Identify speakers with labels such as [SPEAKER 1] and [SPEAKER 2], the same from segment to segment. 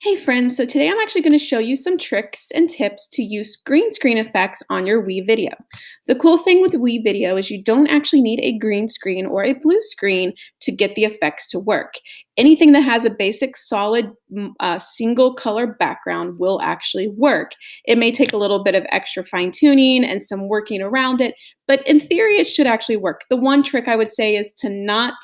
[SPEAKER 1] Hey friends, so today I'm actually going to show you some tricks and tips to use green screen effects on your Wii video. The cool thing with Wii video is you don't actually need a green screen or a blue screen to get the effects to work. Anything that has a basic solid single color background will actually work. It may take a little bit of extra fine tuning and some working around it, but in theory it should actually work. The one trick I would say is to not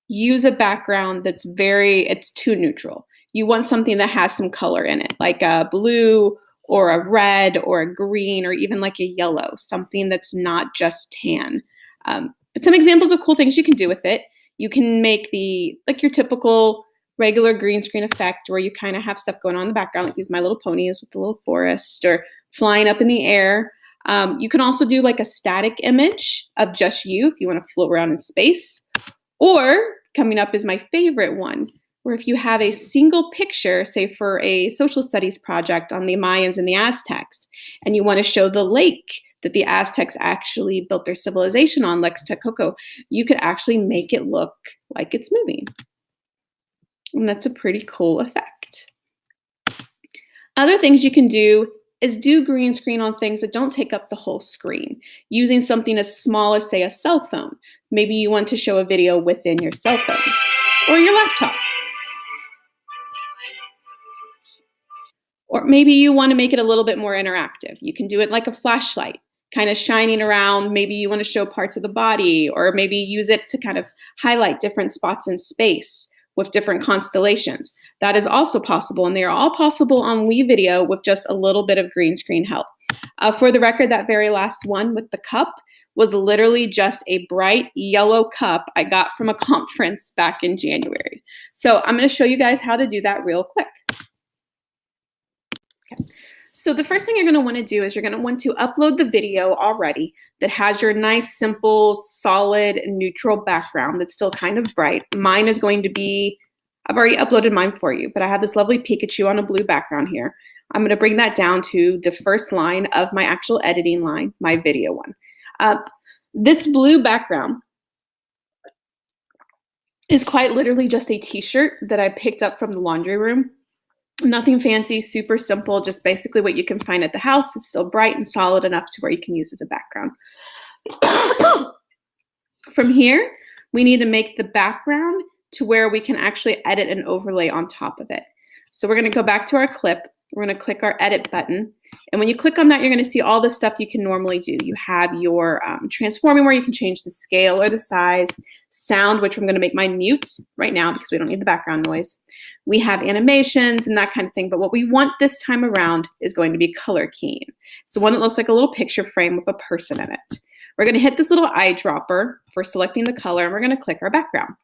[SPEAKER 1] use a background it's too neutral. You want something that has some color in it, like a blue or a red or a green or even like a yellow, something that's not just tan. But some examples of cool things you can do with it. You can make your typical regular green screen effect where you kind of have stuff going on in the background, like these My Little Ponies with the little forest or flying up in the air. You can also do like a static image of just you if you want to float around in space. Or coming up is my favorite one, where if you have a single picture, say for a social studies project on the Mayans and the Aztecs, and you want to show the lake that the Aztecs actually built their civilization on, Lex Texcoco, you could actually make it look like it's moving. And that's a pretty cool effect. Other things you can do is do green screen on things that don't take up the whole screen, using something as small as, say, a cell phone. Maybe you want to show a video within your cell phone or your laptop. Or maybe you want to make it a little bit more interactive. You can do it like a flashlight, kind of shining around. Maybe you want to show parts of the body, or maybe use it to kind of highlight different spots in space with different constellations. That is also possible, and they are all possible on Wii Video with just a little bit of green screen help. For the record, that very last one with the cup was literally just a bright yellow cup I got from a conference back in January. So I'm going to show you guys how to do that real quick. Okay. So the first thing you're going to want to do is you're going to want to upload the video already that has your nice, simple, solid, neutral background that's still kind of bright. Mine is going to be, I've already uploaded mine for you, but I have this lovely Pikachu on a blue background here. I'm going to bring that down to the first line of my actual editing line, my video one. This blue background is quite literally just a t-shirt that I picked up from the laundry room. Nothing fancy, super simple, just basically what you can find at the house. It's still bright and solid enough to where you can use as a background. From here, we need to make the background to where we can actually edit an overlay on top of it. So we're going to go back to our clip. We're going to click our edit button. And when you click on that, you're going to see all the stuff you can normally do. You have your transforming where you can change the scale or the size, sound, which I'm going to make mine mute right now because we don't need the background noise. We have animations and that kind of thing. But what we want this time around is going to be color keying. So one that looks like a little picture frame with a person in it. We're going to hit this little eyedropper for selecting the color, and we're going to click our background.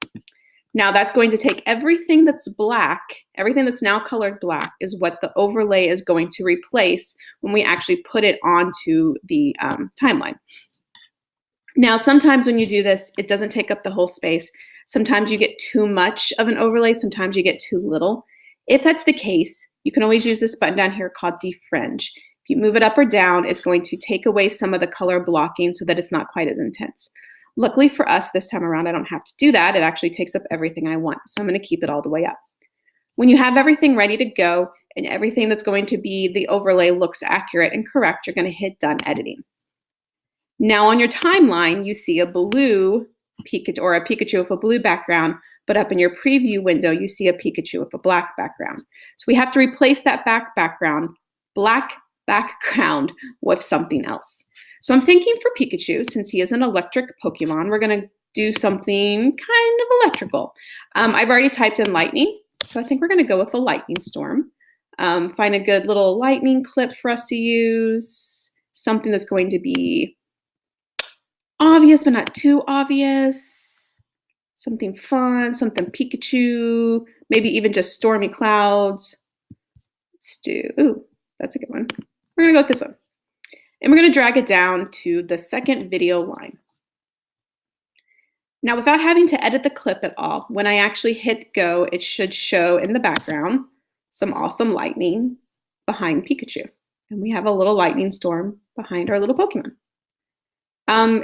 [SPEAKER 1] Now that's going to take everything that's black, everything that's now colored black is what the overlay is going to replace when we actually put it onto the timeline. Now sometimes when you do this, it doesn't take up the whole space. Sometimes you get too much of an overlay, sometimes you get too little. If that's the case, you can always use this button down here called defringe. If you move it up or down, it's going to take away some of the color blocking so that it's not quite as intense. Luckily for us this time around, I don't have to do that. It actually takes up everything I want. So I'm going to keep it all the way up. When you have everything ready to go and everything that's going to be the overlay looks accurate and correct, you're going to hit done editing. Now on your timeline, you see a blue Pikachu or a Pikachu with a blue background, but up in your preview window, you see a Pikachu with a black background. So we have to replace that black background with something else. So I'm thinking for Pikachu, since he is an electric Pokemon, we're going to do something kind of electrical. I've already typed in lightning, so I think we're going to go with a lightning storm. Find a good little lightning clip for us to use, something that's going to be obvious but not too obvious, something fun, something Pikachu, maybe even just stormy clouds. Let's do, ooh, that's a good one. We're going to go with this one. And we're going to drag it down to the second video line. Now, without having to edit the clip at all, when I actually hit go, it should show in the background some awesome lightning behind Pikachu. And we have a little lightning storm behind our little Pokemon.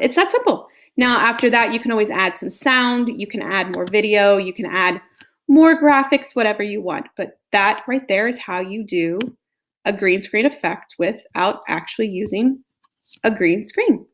[SPEAKER 1] It's that simple. Now, after that, you can always add some sound. You can add more video. You can add more graphics, whatever you want. But that right there is how you do a green screen effect without actually using a green screen.